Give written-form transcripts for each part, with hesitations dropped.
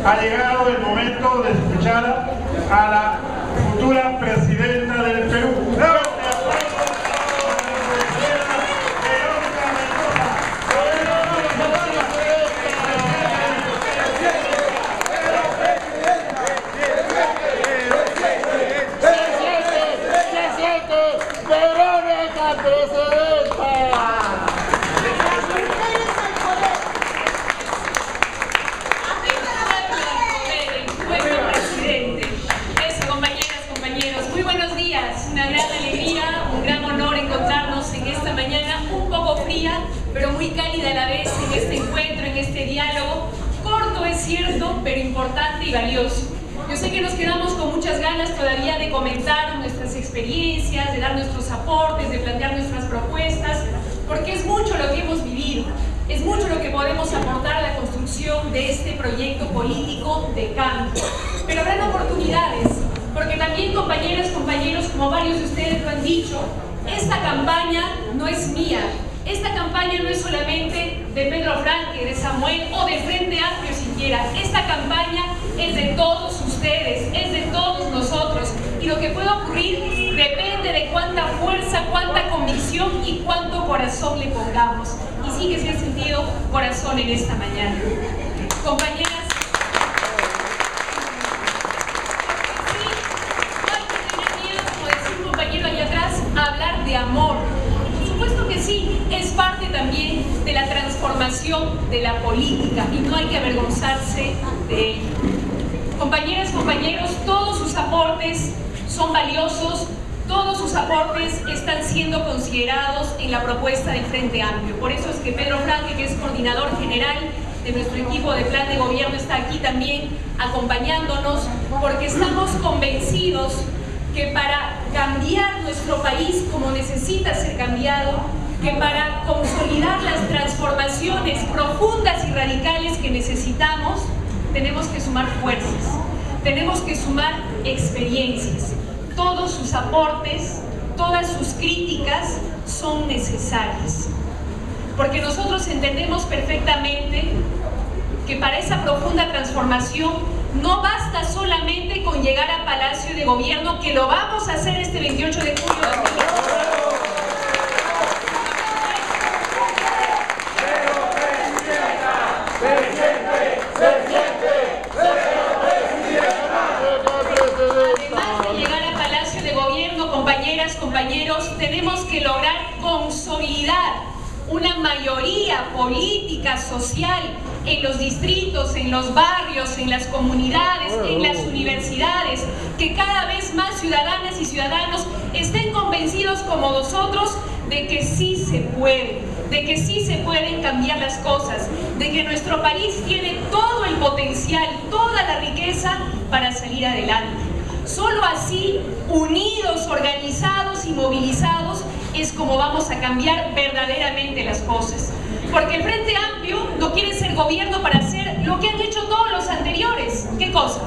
ha llegado el momento de escuchar a la futura presidenta del Perú. Pero muy cálida a la vez en este encuentro, en este diálogo, corto es cierto, pero importante y valioso. Yo sé que nos quedamos con muchas ganas todavía de comentar nuestras experiencias, de dar nuestros aportes, de plantear nuestras propuestas, porque es mucho lo que hemos vivido, es mucho lo que podemos aportar a la construcción de este proyecto político de cambio. Pero habrán oportunidades, porque también, compañeras, compañeros, como varios de ustedes lo han dicho, esta campaña no es mía. Esta campaña no es solamente de Pedro Franque, de Samuel o del Frente Amplio siquiera. Esta campaña es de todos ustedes, es de todos nosotros. Y lo que pueda ocurrir depende de cuánta fuerza, cuánta convicción y cuánto corazón le pongamos. Y sí que se ha sentido corazón en esta mañana. Compañeras, sí, no hay que tener miedo, como decía un compañero allá atrás, a hablar de amor. Por supuesto que sí, es parte también de la transformación de la política y no hay que avergonzarse de ello. Compañeras, compañeros, todos sus aportes son valiosos, todos sus aportes están siendo considerados en la propuesta del Frente Amplio. Por eso es que Pedro Franque, que es coordinador general de nuestro equipo de plan de gobierno, está aquí también acompañándonos, porque estamos convencidos que para cambiar nuestro país como necesita ser cambiado, que para consolidar las transformaciones profundas y radicales que necesitamos, tenemos que sumar fuerzas, tenemos que sumar experiencias. Todos sus aportes, todas sus críticas son necesarias, porque nosotros entendemos perfectamente que para esa profunda transformación no basta solamente con llegar a Palacio de Gobierno, que lo vamos a hacer este 28 de julio de 2020. Además de llegar a Palacio de Gobierno, compañeras, compañeros, tenemos que lograr consolidar una mayoría política, social, en los distritos, en los barrios, en las comunidades, en las universidades, que cada vez más ciudadanas y ciudadanos estén convencidos como nosotros de que sí se puede, de que sí se pueden cambiar las cosas, de que nuestro país tiene todo el potencial, toda la riqueza para salir adelante. Solo así, unidos, organizados y movilizados, es como vamos a cambiar verdaderamente las cosas. Porque el Frente Amplio no quiere ser gobierno para hacer lo que han hecho todos los anteriores. ¿Qué cosa?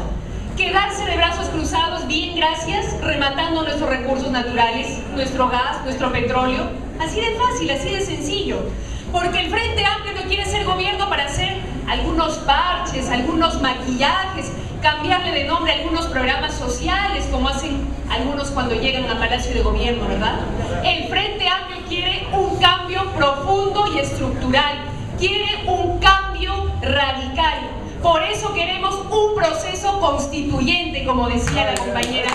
Quedarse de brazos cruzados, bien, gracias, rematando nuestros recursos naturales, nuestro gas, nuestro petróleo. Así de fácil, así de sencillo. Porque el Frente Amplio no quiere ser gobierno para hacer algunos parches, algunos maquillajes, cambiarle de nombre a algunos programas sociales, como hacen algunos cuando llegan a Palacio de Gobierno, ¿verdad? El Frente Amplio quiere un cambio profundo y estructural, quiere un cambio radical. Por eso queremos un proceso constituyente, como decía la compañera.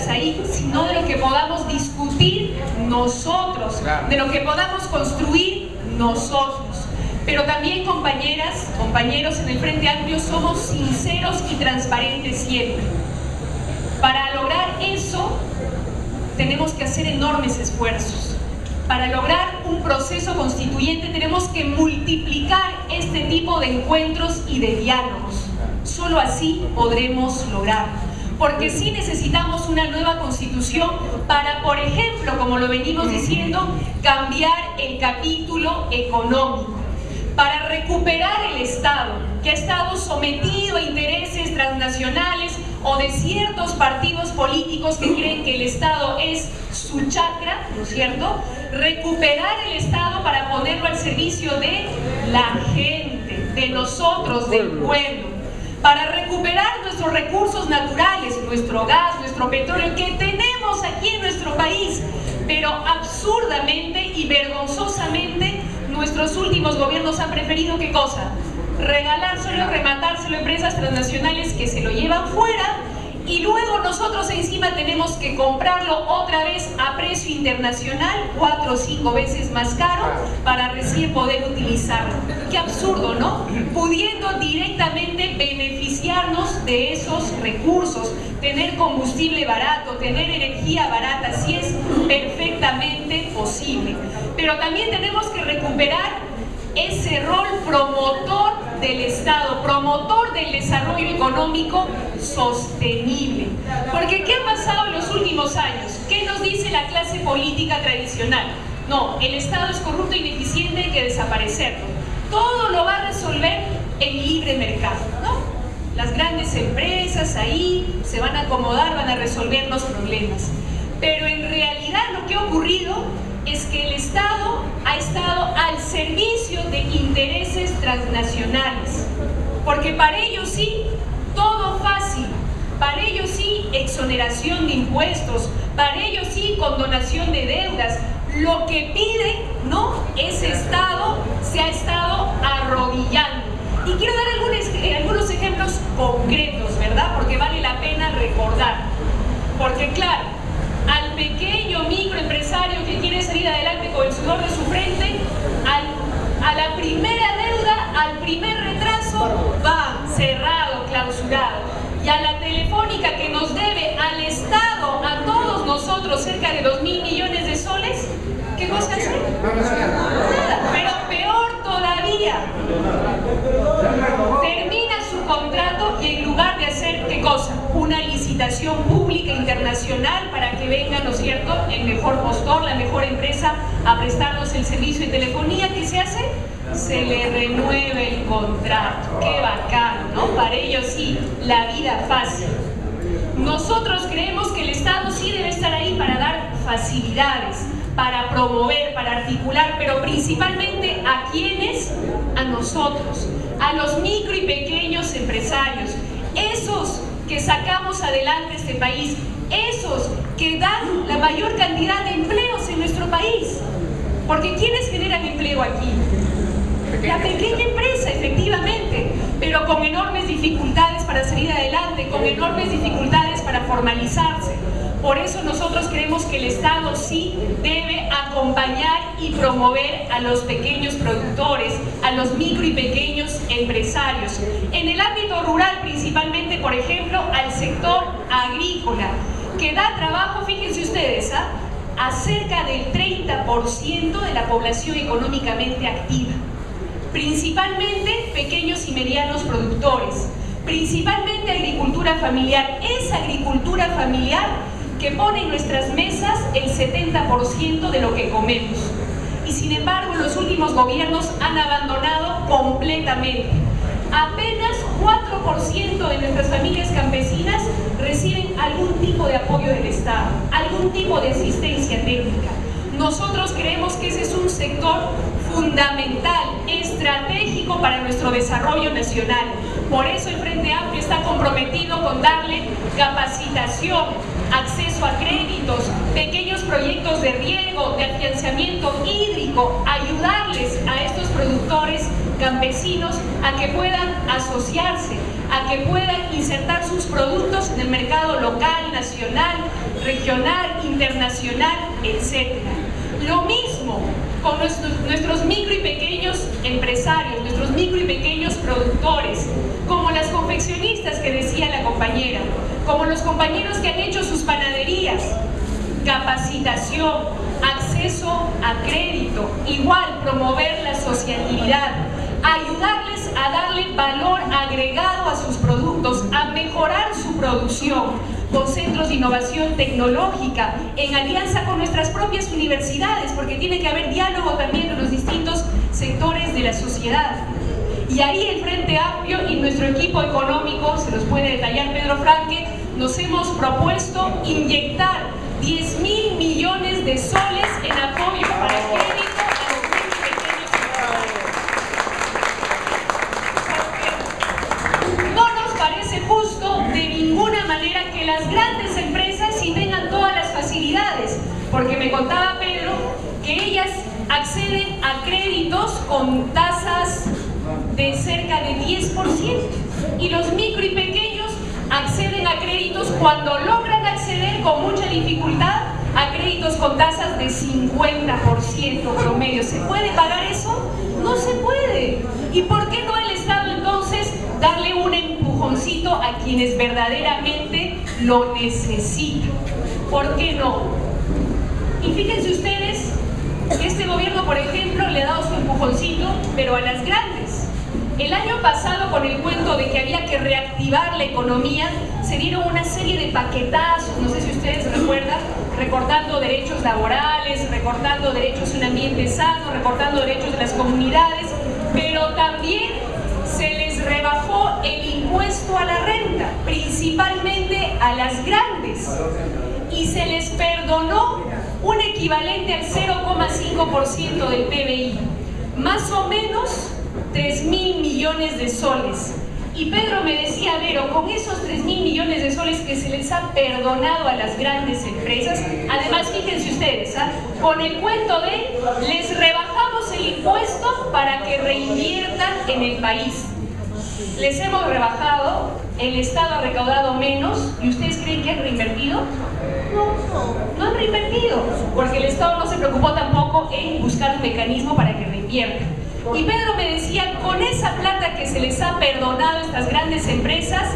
Ahí, sino de lo que podamos discutir nosotros, de lo que podamos construir nosotros. Pero también, compañeras, compañeros, en el Frente Amplio somos sinceros y transparentes siempre. Para lograr eso tenemos que hacer enormes esfuerzos. Para lograr un proceso constituyente tenemos que multiplicar este tipo de encuentros y de diálogos. Solo así podremos lograrlo. Porque sí necesitamos una nueva constitución para, por ejemplo, como lo venimos diciendo, cambiar el capítulo económico, para recuperar el Estado, que ha estado sometido a intereses transnacionales, o de ciertos partidos políticos que creen que el Estado es su chacra, ¿no es cierto? Recuperar el Estado para ponerlo al servicio de la gente, de nosotros, del pueblo, para recuperar nuestros recursos naturales, nuestro gas, nuestro petróleo que tenemos aquí en nuestro país, pero absurdamente y vergonzosamente nuestros últimos gobiernos han preferido ¿qué cosa? Regalárselo, rematárselo a empresas transnacionales que se lo llevan fuera, y luego nosotros encima tenemos que comprarlo otra vez a precio internacional, 4 o 5 veces más caro, para recién poder utilizarlo. Qué absurdo, ¿no? Pudiendo directamente beneficiarnos de esos recursos, tener combustible barato, tener energía barata, sí es perfectamente posible. Pero también tenemos que recuperar ese rol promotor del Estado, promotor del desarrollo económico sostenible. Porque ¿qué ha pasado en los últimos años? ¿Qué nos dice la clase política tradicional? No, el Estado es corrupto e ineficiente, hay que desaparecerlo. Todo lo va a resolver el libre mercado, ¿no? Las grandes empresas ahí se van a acomodar, van a resolver los problemas. Pero en realidad lo que ha ocurrido es que el Estado ha estado al servicio de intereses transnacionales, porque para ellos sí, todo fácil, para ellos sí, exoneración de impuestos, para ellos sí, condonación de deudas. Lo que piden, ¿no? Ese Estado se ha estado arrodillando. Y quiero dar algunos ejemplos concretos, ¿verdad? Porque vale la pena recordar. Porque claro, al pequeño microempresario que quiere salir adelante con el sudor de su frente, a la primera deuda, al primer retraso, va cerrado, clausurado. Y a la Telefónica que nos debe al Estado, a todos nosotros, cerca de 2.000 millones de soles, ¿qué cosa hace? Nada, pero peor todavía. Termina su contrato y en lugar de hacer, ¿qué cosa? Una licitación pública internacional para que venga, ¿no es cierto?, el mejor postor, la mejor empresa a prestarnos el servicio de telefonía. ¿Qué se hace? Se le renueva el contrato. ¡Qué bacán!, ¿no? Para ellos sí, la vida fácil. Nosotros creemos que el Estado sí debe estar ahí para dar facilidades, para promover, para articular, pero principalmente ¿a quiénes? A nosotros, a los micro y pequeños empresarios, esos que sacamos adelante este país, esos que dan la mayor cantidad de empleos en nuestro país. Porque ¿quiénes generan empleo aquí? La pequeña empresa, efectivamente, pero con enormes dificultades para salir adelante, con enormes dificultades para formalizarse. Por eso nosotros creemos que el Estado sí debe acompañar y promover a los pequeños productores, a los micro y pequeños empresarios. En el ámbito rural principalmente, por ejemplo, al sector agrícola, que da trabajo, fíjense ustedes, a cerca del 30% de la población económicamente activa. Principalmente pequeños y medianos productores, principalmente agricultura familiar. Esa agricultura familiar que pone en nuestras mesas el 70% de lo que comemos. Y sin embargo, los últimos gobiernos han abandonado completamente. Apenas 4% de nuestras familias campesinas reciben algún tipo de apoyo del Estado, algún tipo de asistencia técnica. Nosotros creemos que ese es un sector fundamental, estratégico para nuestro desarrollo nacional. Por eso el Frente Amplio está comprometido con darle capacitación, acceso a créditos, pequeños proyectos de riego, de afianzamiento hídrico, ayudarles a estos productores campesinos a que puedan asociarse, a que puedan insertar sus productos en el mercado local, nacional, regional, internacional, etc. Lo mismo con nuestros micro y pequeños empresarios, nuestros micro y pequeños productores, como las confeccionistas que decía la compañera, como los compañeros que han hecho sus panaderías. Capacitación, acceso a crédito, igual promover la asociatividad, ayudarles a darle valor agregado a sus productos, a mejorar su producción, con centros de innovación tecnológica, en alianza con nuestras propias universidades, porque tiene que haber diálogo también en los distintos sectores de la sociedad. Y ahí el Frente Amplio y nuestro equipo económico, se los puede detallar Pedro Franque, nos hemos propuesto inyectar 10.000 millones de soles en apoyo para el crédito a los micro y pequeños empresarios. Porque no nos parece justo de ninguna manera que las grandes empresas sí tengan todas las facilidades, porque me contaba Pedro que ellas acceden a créditos con tasas de cerca de 10% y los micro y pequeños acceden a créditos cuando logran acceder con mucha dificultad a créditos con tasas de 50% promedio. ¿Se puede pagar eso? No se puede. ¿Y por qué no el Estado entonces darle un empujoncito a quienes verdaderamente lo necesitan? ¿Por qué no? Y fíjense ustedes que este gobierno, por ejemplo, le ha dado su empujoncito, pero a las grandes. El año pasado, con el cuento de que había que reactivar la economía, se dieron una serie de paquetazos, no sé si ustedes recuerdan, recortando derechos laborales, recortando derechos en un ambiente sano, recortando derechos de las comunidades, pero también se les rebajó el impuesto a la renta, principalmente a las grandes, y se les perdonó un equivalente al 0,5% del PBI, más o menos 3.000 millones de soles. Y Pedro me decía, Vero, con esos 3.000 millones de soles que se les ha perdonado a las grandes empresas, además fíjense ustedes, con el cuento de les rebajamos el impuesto para que reinviertan en el país. Les hemos rebajado, el Estado ha recaudado menos, ¿y ustedes creen que han reinvertido? No han reinvertido, porque el Estado no se preocupó tampoco en buscar un mecanismo para que reinviertan. Y Pedro me decía, con esa plata que se les ha perdonado a estas grandes empresas,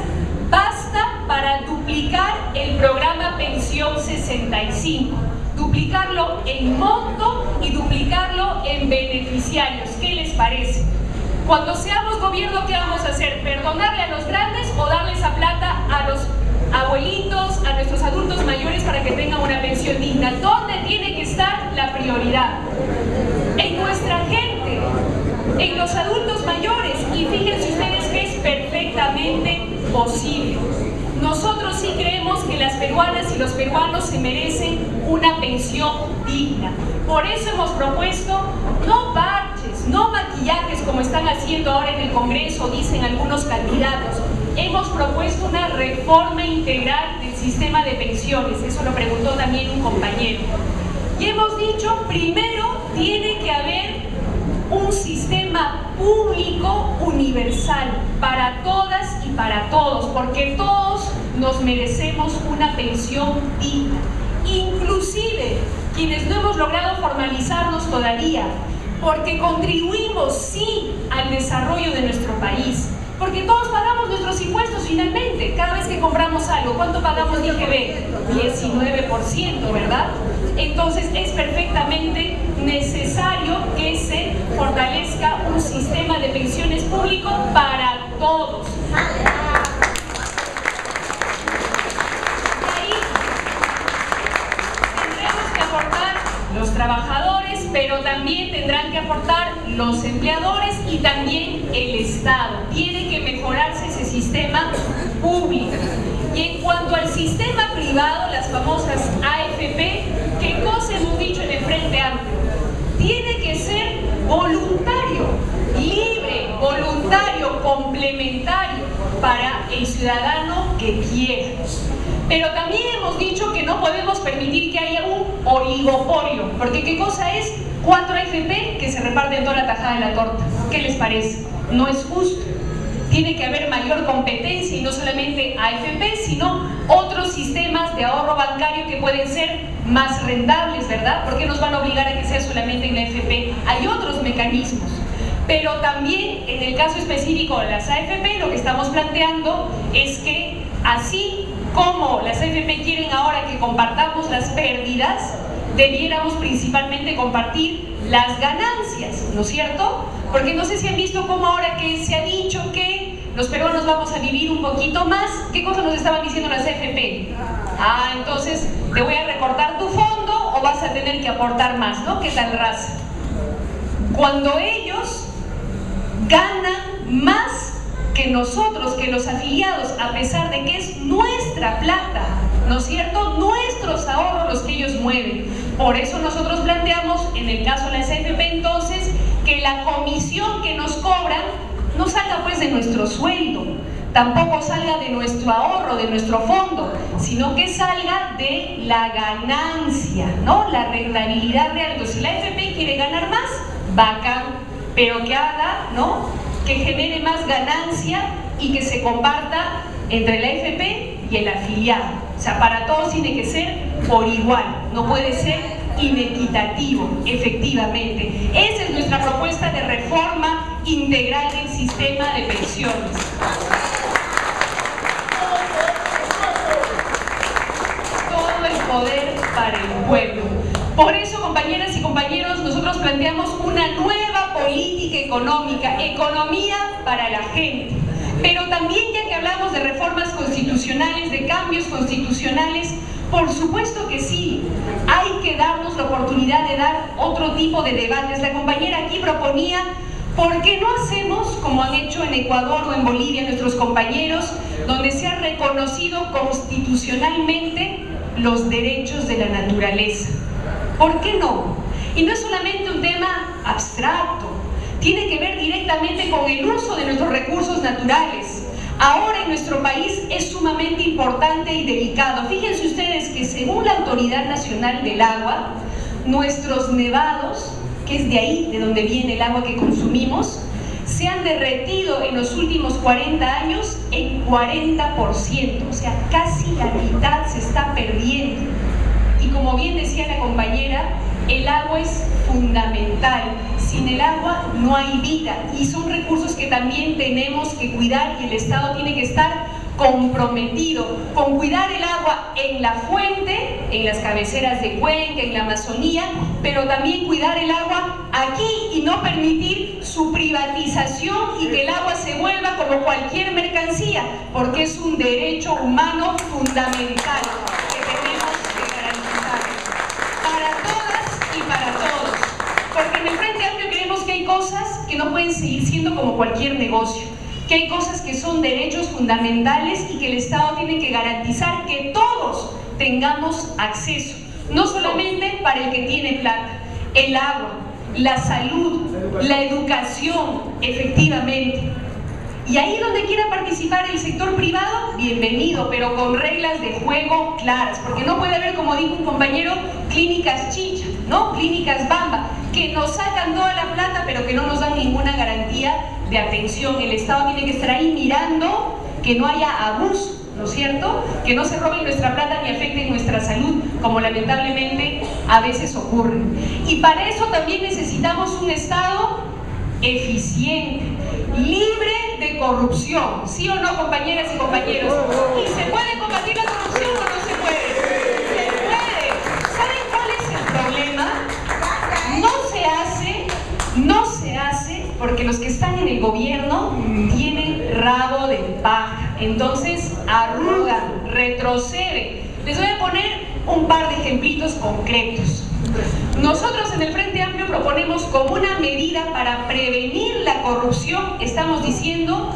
basta para duplicar el programa Pensión 65, duplicarlo en monto y duplicarlo en beneficiarios. ¿Qué les parece? Cuando seamos gobierno, ¿qué vamos a hacer? ¿Perdonarle a los grandes o darle esa plata a los abuelitos, a nuestros adultos mayores para que tengan una pensión digna? ¿Dónde tiene que estar la prioridad? En nuestra gente, en los adultos mayores. Y fíjense ustedes que es perfectamente posible. Nosotros sí creemos que las peruanas y los peruanos se merecen una pensión digna. Por eso hemos propuesto no parches, no maquillajes como están haciendo ahora en el Congreso, dicen algunos candidatos. Hemos propuesto una reforma integral del sistema de pensiones, eso lo preguntó también un compañero. Y hemos dicho, primero tiene que haber un sistema público universal para todas y para todos, porque todos nos merecemos una pensión digna, inclusive quienes no hemos logrado formalizarnos todavía, porque contribuimos sí al desarrollo de nuestro país, porque todos pagamos nuestros impuestos finalmente. Cada vez que compramos algo, ¿cuánto pagamos de IGB? 19%, ¿verdad? Entonces es perfectamente necesario que se fortalezca un sistema de pensiones público para todos. Y ahí tendremos que aportar los trabajadores, pero también tendrán que aportar los empleadores y también el Estado. Tiene que mejorarse ese sistema público. Y en cuanto al sistema privado, las famosas AFP, ¿qué cosa hemos dicho en el Frente Amplio? Tiene que ser voluntario, libre, voluntario, complementario para el ciudadano que quiera. Pero también hemos dicho que no podemos permitir que haya un oligopolio, porque ¿qué cosa es? 4 AFP que se reparten toda la tajada de la torta. ¿Qué les parece? No es justo. Tiene que haber mayor competencia y no solamente AFP, sino otros sistemas de ahorro bancario que pueden ser más rentables, ¿verdad? ¿Por qué nos van a obligar a que sea solamente en la AFP? Hay otros mecanismos. Pero también, en el caso específico de las AFP, lo que estamos planteando es que así como las AFP quieren ahora que compartamos las pérdidas, debiéramos principalmente compartir las ganancias, ¿no es cierto? Porque no sé si han visto cómo ahora que se ha dicho que los peruanos vamos a vivir un poquito más, ¿qué cosa nos estaban diciendo las AFP? Ah, entonces te voy a recortar tu fondo o vas a tener que aportar más, ¿no? ¿Qué tal raza? Cuando ellos ganan más que nosotros, que los afiliados, a pesar de que es nuestra nuestra plata, ¿no es cierto? Nuestros ahorros los que ellos mueven. Por eso nosotros planteamos, en el caso de la AFP entonces, que la comisión que nos cobran no salga pues de nuestro sueldo, tampoco salga de nuestro ahorro, de nuestro fondo, sino que salga de la ganancia, ¿no? La rentabilidad real. Entonces, si la AFP quiere ganar más, bacán, pero que haga, ¿no? Que genere más ganancia y que se comparta entre la AFP y el afiliado. O sea, para todos tiene que ser por igual, no puede ser inequitativo, efectivamente. Esa es nuestra propuesta de reforma integral del sistema de pensiones. Todo el poder para el pueblo. Por eso, compañeras y compañeros, nosotros planteamos una nueva política económica, economía para la gente. Pero también, ya que hablamos de reformas constitucionales, de cambios constitucionales, por supuesto que sí, hay que darnos la oportunidad de dar otro tipo de debates. La compañera aquí proponía, ¿por qué no hacemos como han hecho en Ecuador o en Bolivia nuestros compañeros, donde se ha reconocido constitucionalmente los derechos de la naturaleza? ¿Por qué no? Y no es solamente un tema abstracto, tiene que ver directamente con el uso de nuestros recursos naturales. Ahora en nuestro país es sumamente importante y delicado. Fíjense ustedes que según la Autoridad Nacional del Agua, nuestros nevados, que es de ahí, de donde viene el agua que consumimos, se han derretido en los últimos 40 años en 40%, o sea, casi la mitad se está perdiendo. Y como bien decía la compañera, el agua es fundamental. Sin el agua no hay vida y son recursos que también tenemos que cuidar, y el Estado tiene que estar comprometido con cuidar el agua en la fuente, en las cabeceras de cuenca, en la Amazonía, pero también cuidar el agua aquí y no permitir su privatización y que el agua se vuelva como cualquier mercancía, porque es un derecho humano fundamental que tenemos que garantizar para todas y para todos, porque en el Frente Amplio creemos que hay cosas que no pueden seguir siendo como cualquier negocio, que hay cosas que son derechos fundamentales y que el Estado tiene que garantizar que todos tengamos acceso, no solamente para el que tiene plata. El agua, la salud, la educación, efectivamente. Y ahí donde quiera participar el sector privado, bienvenido, pero con reglas de juego claras, porque no puede haber, como dijo un compañero, clínicas chicha, ¿no? Clínicas bamba, que nos sacan toda la plata, pero que no nos dan ninguna garantía de atención. El Estado tiene que estar ahí mirando que no haya abuso, ¿no es cierto? Que no se roben nuestra plata ni afecten nuestra salud, como lamentablemente a veces ocurre. Y para eso también necesitamos un Estado eficiente, libre de corrupción, ¿sí o no, compañeras y compañeros? ¿Y se puede combatir la corrupción o no se puede? Se puede. ¿Saben cuál es el problema? No se hace porque los que están en el gobierno tienen rabo de paja, entonces arrugan, retroceden. Les voy a poner un par de ejemplitos concretos. Nosotros en el Frente Amplio proponemos como una medida para prevenir la corrupción, estamos diciendo,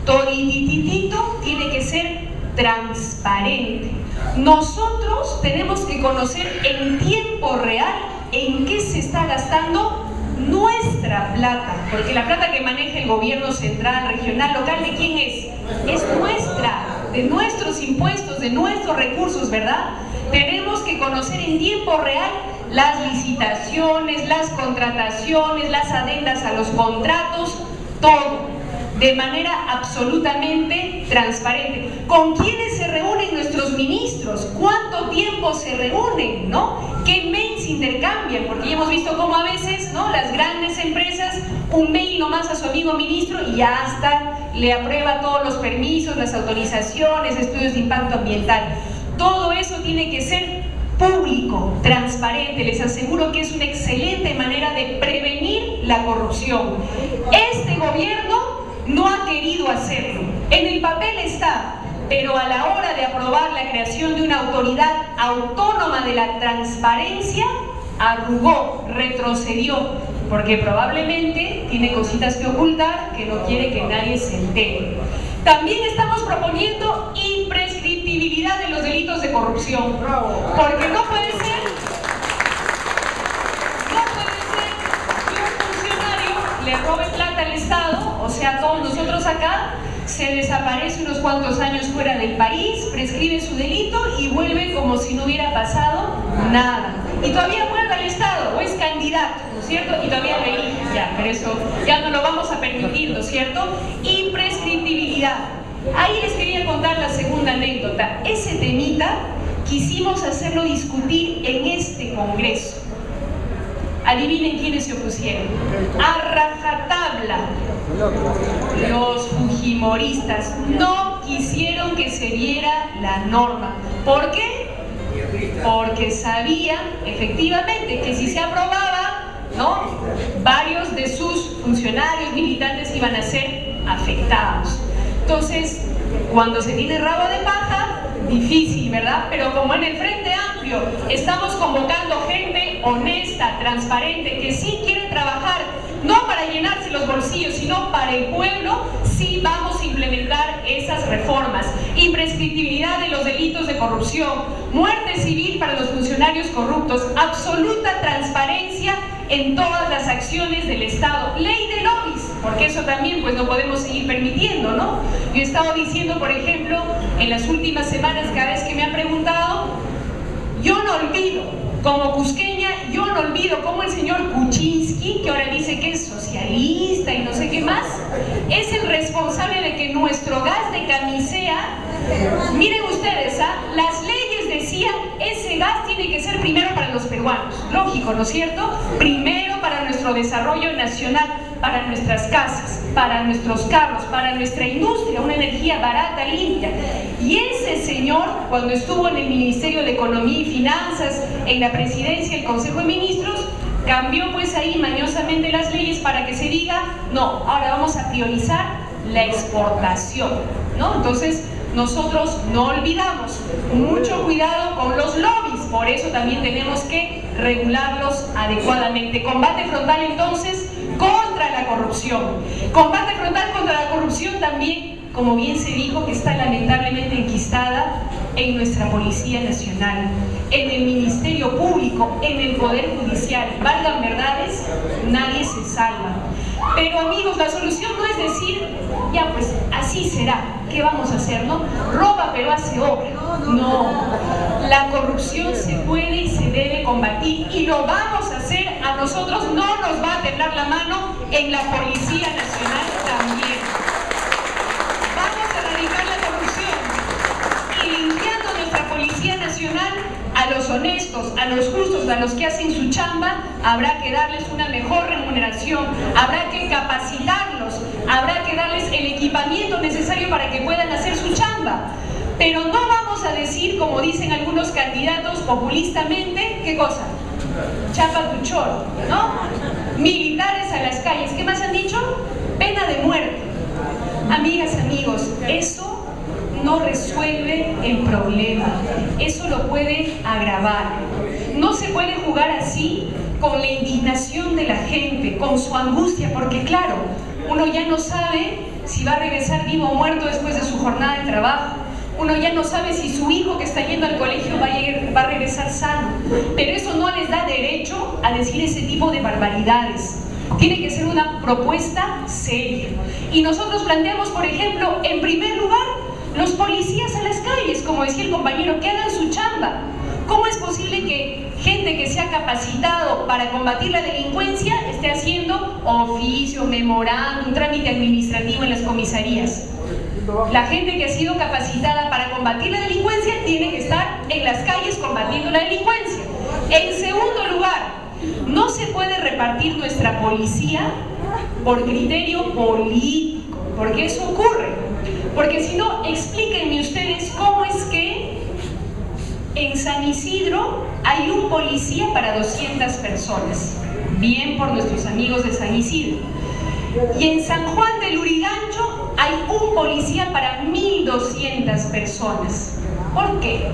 todititito tiene que ser transparente. Nosotros tenemos que conocer en tiempo real en qué se está gastando nuestra plata, porque la plata que maneja el gobierno central, regional, local, ¿de quién es? Es nuestra, de nuestros impuestos, de nuestros recursos, ¿verdad? Tenemos que conocer en tiempo real las licitaciones, las contrataciones, las adendas a los contratos, todo, de manera absolutamente transparente. ¿Con quiénes se reúnen nuestros ministros? ¿Cuánto tiempo se reúnen? ¿No? ¿Qué mails intercambian? Porque ya hemos visto cómo a veces, ¿no?, las grandes empresas, un mail nomás a su amigo ministro y ya hasta le aprueba todos los permisos, las autorizaciones, estudios de impacto ambiental. Todo eso tiene que ser público, transparente. Les aseguro que es una excelente manera de prevenir la corrupción. Este gobierno no ha querido hacerlo. En el papel está, pero a la hora de aprobar la creación de una autoridad autónoma de la transparencia, arrugó, retrocedió, porque probablemente tiene cositas que ocultar que no quiere que nadie se entere. También estamos proponiendo imprescriptibilidad de corrupción. Porque no puede ser que un funcionario le robe plata al Estado, o sea, todos nosotros acá, se desaparece unos cuantos años fuera del país, prescribe su delito y vuelve como si no hubiera pasado nada. Y todavía muerde al Estado, o es candidato, ¿no es cierto? Y todavía lo elige, ya, pero eso ya no lo vamos a permitir, ¿no es cierto? Imprescriptibilidad. Ahí les quería contar la segunda anécdota. Ese temita quisimos hacerlo discutir en este Congreso. Adivinen quiénes se opusieron. A rajatabla. Los fujimoristas no quisieron que se viera la norma. ¿Por qué? Porque sabían efectivamente que si se aprobaba, ¿no?, varios de sus funcionarios militantes iban a ser afectados. Entonces, cuando se tiene rabo de paja, difícil, ¿verdad? Pero como en el Frente Amplio estamos convocando gente honesta, transparente, que sí quiere trabajar, no para llenarse los bolsillos, sino para el pueblo, sí vamos a implementar esas reformas. Imprescriptibilidad de los delitos de corrupción, muerte civil para los funcionarios corruptos, absoluta transparencia en todas las acciones del Estado, ley de lobbies, porque eso también pues no podemos seguir permitiendo, ¿no? Yo he estado diciendo, por ejemplo, en las últimas semanas, cada vez que me han preguntado, yo no olvido, como cusqueña, yo no olvido cómo el señor Kuczynski, que ahora dice que es socialista y no sé qué más, es el responsable de que nuestro gas de camisea, miren ustedes, las leyes decían, ese gas tiene que ser primero para los peruanos, lógico, ¿no es cierto? Primero para nuestro desarrollo nacional, para nuestras casas, para nuestros carros, para nuestra industria, una energía barata, limpia. Y ese señor, cuando estuvo en el Ministerio de Economía y Finanzas, en la presidencia del Consejo de Ministros, cambió pues ahí mañosamente las leyes para que se diga, no, ahora vamos a priorizar la exportación, ¿no? Entonces, nosotros no olvidamos, mucho cuidado con los lobbies, por eso también tenemos que regularlos adecuadamente. Combate frontal entonces contra la corrupción. Combate frontal contra la corrupción también, como bien se dijo, que está lamentablemente enquistada en nuestra Policía Nacional, en el Ministerio Público, en el Poder Judicial. Valgan verdades, nadie se salva. Pero amigos, la solución no es decir, ya pues así será, ¿qué vamos a hacer, no? Roba pero hace obra. No, la corrupción se puede y se debe combatir y lo vamos a hacer. A nosotros no nos va a temblar la mano, en la Policía Nacional también. Vamos a erradicar la corrupción y limpiando nuestra Policía Nacional, a los honestos, a los justos, a los que hacen su chamba, habrá que darles una mejor remuneración, habrá que capacitarlos, habrá que darles el equipamiento necesario para que puedan hacer su chamba. Pero no vamos a decir, como dicen algunos candidatos populistamente, ¿qué cosa? Chapa tu choro, ¿no? Militares a las calles, ¿qué más han dicho? Pena de muerte. Amigas, amigos, eso no resuelve el problema, eso lo puede agravar. No se puede jugar así con la indignación de la gente, con su angustia, porque claro, uno ya no sabe si va a regresar vivo o muerto después de su jornada de trabajo. Uno ya no sabe si su hijo que está yendo al colegio va a regresar sano. Pero eso no les da derecho a decir ese tipo de barbaridades. Tiene que ser una propuesta seria. Y nosotros planteamos, por ejemplo, en primer lugar, los policías a las calles, como decía el compañero, que hagan su chamba. ¿Cómo es posible que gente que se ha capacitado para combatir la delincuencia esté haciendo oficio, memorando, un trámite administrativo en las comisarías? La gente que ha sido capacitada para combatir la delincuencia tiene que estar en las calles combatiendo la delincuencia. En segundo lugar, no se puede repartir nuestra policía por criterio político, porque eso ocurre. Porque si no, explíquenme ustedes cómo es que en San Isidro hay un policía para 200 personas. Bien por nuestros amigos de San Isidro. Y en San Juan del Lurigancho hay un policía para 1200 personas. ¿Por qué?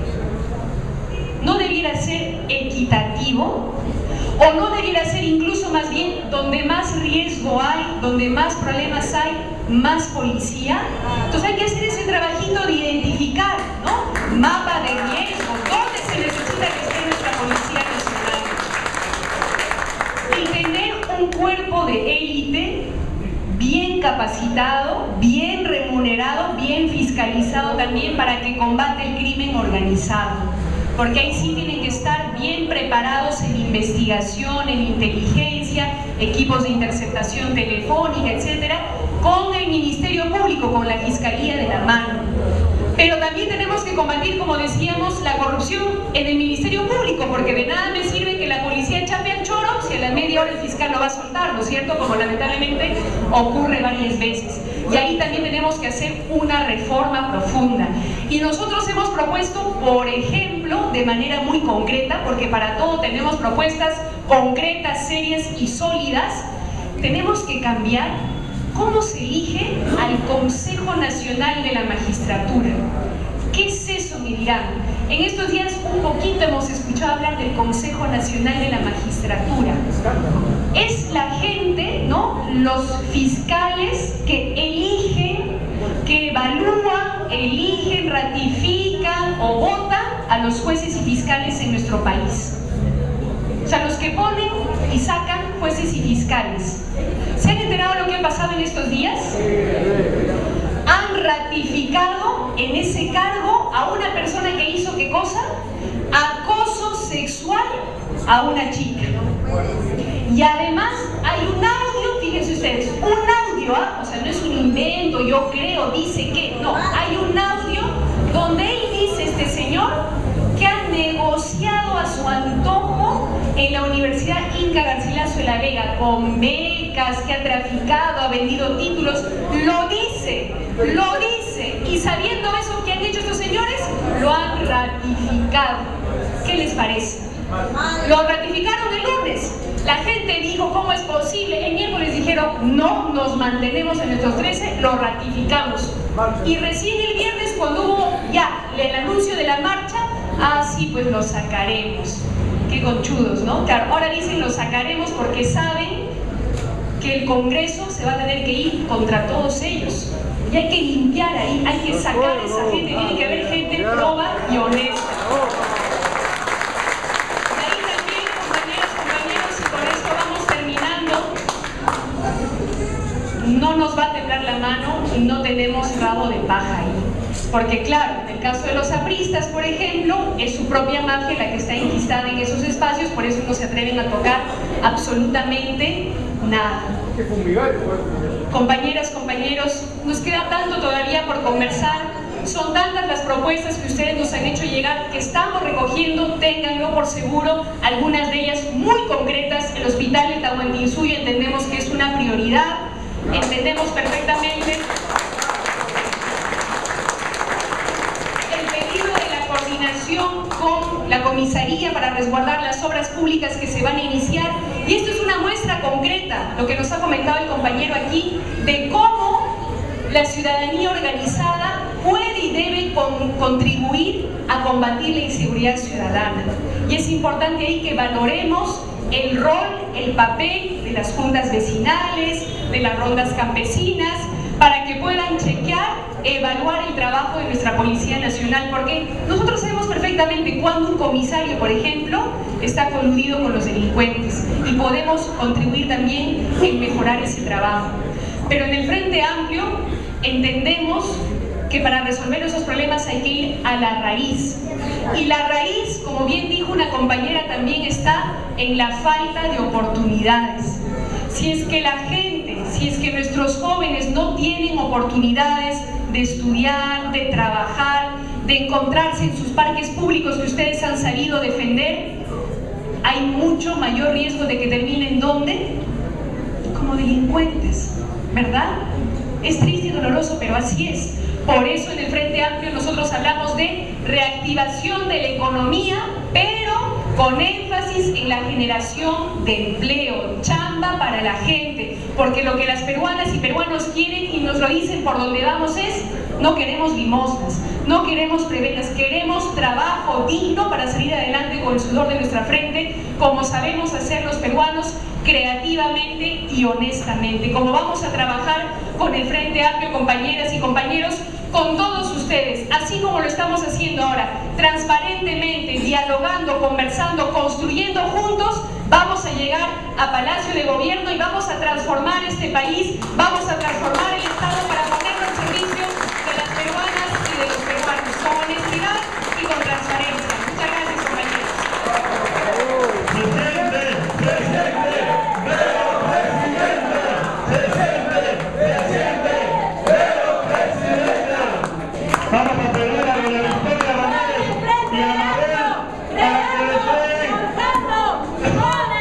¿No debiera ser equitativo? ¿O no debiera ser incluso más bien donde más riesgo hay, donde más problemas hay, más policía? Entonces hay que hacer ese trabajito de identificar, ¿no? Mapa de riesgos, capacitado, bien remunerado, bien fiscalizado también para que combate el crimen organizado. Porque ahí sí tienen que estar bien preparados en investigación, en inteligencia, equipos de interceptación telefónica, etcétera, con el Ministerio Público, con la Fiscalía de la mano. Pero también tenemos que combatir, como decíamos, la corrupción en el Ministerio Público, porque de nada me sirve que la policía chape al choro si a la media hora el fiscal lo va a soltar, ¿no es cierto? Como lamentablemente ocurre varias veces. Y ahí también tenemos que hacer una reforma profunda. Y nosotros hemos propuesto, por ejemplo, de manera muy concreta, porque para todo tenemos propuestas concretas, serias y sólidas, tenemos que cambiar cómo se elige al Consejo Nacional de la Magistratura. ¿Qué es eso, me dirán? En estos días un poquito hemos escuchado hablar del Consejo Nacional de la Magistratura. Es la gente, ¿no? Los fiscales que eligen, que evalúan, eligen, ratifican o votan a los jueces y fiscales en nuestro país. O sea, los que ponen y sacan jueces y fiscales. ¿Se han enterado de lo que ha pasado en estos días? Han ratificado en ese cargo a una persona que hizo, ¿qué cosa? Acoso sexual a una chica. Y además hay un audio, fíjense ustedes, un audio, o sea, no es un invento, yo creo, dice que, no, hay un audio donde él dice, este señor, que ha negociado a su antojo en la Universidad Inca Garcilaso de la Vega con becas, que ha traficado, ha vendido títulos, lo dice, y sabiendo eso que han hecho estos señores, lo han ratificado. ¿Qué les parece? Lo ratificaron el lunes. La gente dijo, ¿cómo es posible? El miércoles dijeron, no, nos mantenemos en nuestros 13, lo ratificamos. Y recién el viernes, cuando hubo ya el anuncio de la marcha, sí, pues lo sacaremos. Qué conchudos, ¿no? Claro, ahora dicen lo sacaremos porque saben que el Congreso se va a tener que ir contra todos ellos. Y hay que limpiar ahí, hay que sacar a esa gente, tiene que haber gente proba y honesta. Y ahí también, compañeros, y con esto vamos terminando, no nos va a temblar la mano y no tenemos rabo de paja ahí. Porque claro, en el caso de los apristas, por ejemplo, es su propia mafia la que está enquistada en esos espacios, por eso no se atreven a tocar absolutamente nada. Compañeras, compañeros, nos queda tanto todavía por conversar, son tantas las propuestas que ustedes nos han hecho llegar que estamos recogiendo, ténganlo por seguro, algunas de ellas muy concretas. El hospital de Tahuantinsuyo entendemos que es una prioridad, entendemos perfectamente con la comisaría para resguardar las obras públicas que se van a iniciar, y esto es una muestra concreta, lo que nos ha comentado el compañero aquí, de cómo la ciudadanía organizada puede y debe contribuir a combatir la inseguridad ciudadana. Y es importante ahí que valoremos el rol, el papel de las juntas vecinales, de las rondas campesinas, para que puedan chequear, evaluar el trabajo de nuestra Policía Nacional, porque nosotros sabemos perfectamente cuando un comisario, por ejemplo, está coludido con los delincuentes, y podemos contribuir también en mejorar ese trabajo. Pero en el Frente Amplio entendemos que para resolver esos problemas hay que ir a la raíz. Y la raíz, como bien dijo una compañera, también está en la falta de oportunidades. Si es que la gente, si es que nuestros jóvenes no tienen oportunidades de estudiar, de trabajar, de encontrarse en sus parques públicos que ustedes han sabido defender, hay mucho mayor riesgo de que terminen ¿dónde? Como delincuentes, ¿verdad? Es triste y doloroso, pero así es. Por eso en el Frente Amplio nosotros hablamos de reactivación de la economía, pero con énfasis en la generación de empleo, chamba para la gente, porque lo que las peruanas y peruanos quieren, y nos lo dicen por donde vamos, es: no queremos limosnas, no queremos prebendas, queremos trabajo digno para salir adelante con el sudor de nuestra frente, como sabemos hacer los peruanos, creativamente y honestamente. Como vamos a trabajar con el Frente Amplio, compañeras y compañeros, con todos ustedes, así como lo estamos haciendo ahora, transparentemente, dialogando, conversando, construyendo juntos, vamos a llegar a Palacio de Gobierno y vamos a transformar este país, vamos a transformar el Estado para ponerlo al servicio de las peruanas y de los peruanos, con honestidad y con transparencia. Muchas gracias, compañeros. Vamos a pedir a doña Victoria Ramírez y a Mabel para que le den un ramo de flores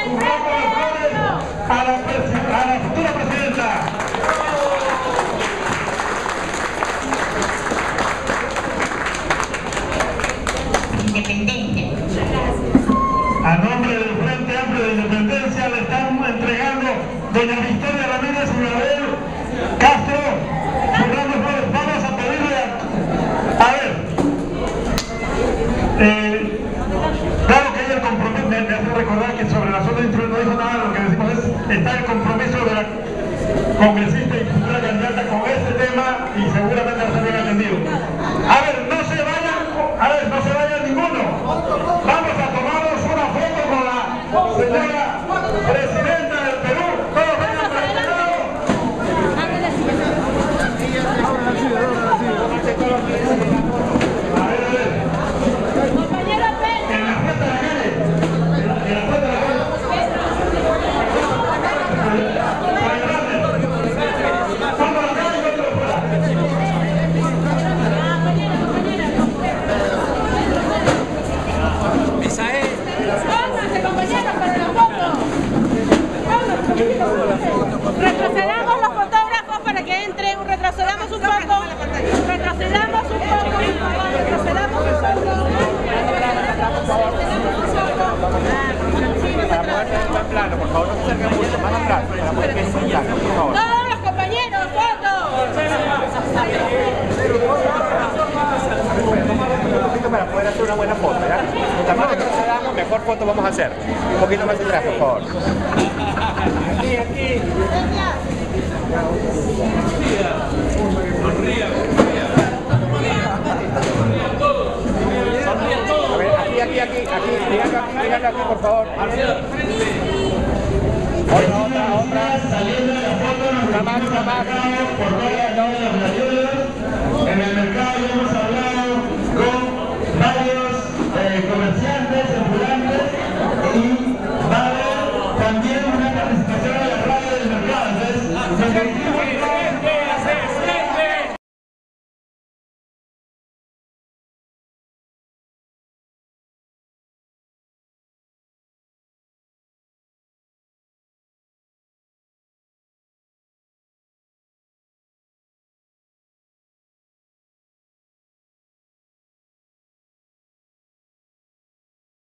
a la futura presidenta. Independencia. A nombre del Frente Amplio de Independencia le estamos entregando doña Victoria Ramírez y Mabel Castro su ramo de flores. Vamos a pedirle a ver, claro que hay el compromiso, me hace recordar que sobre la zona de influencia no dijo nada, lo que decimos es, está el compromiso de la congresista y futura candidata con este tema y seguramente va a ser bien atendido. A ver, no se vayan ninguno. Vamos a tomarnos una foto con la señora presidenta del Perú. Todos vengan para este lado. A ver. En la puerta de la calle. En la puerta de la calle. Vamos a la calle y otro fuera. Retrocedamos los fotógrafos para que entren, retrocedamos un poco, retrocedamos un poco, retrocedamos un poco. Para poder tener más plano, por favor, no se acerquen mucho, más atrás, para poder tener más plano, por favor. Todos los compañeros, fotos. Un poquito para poder hacer una buena foto, ¿ya? Mientras más retrocedamos, mejor foto vamos a hacer. Un poquito más atrás, por favor. Aquí. Aquí, por favor. Otra. Una más.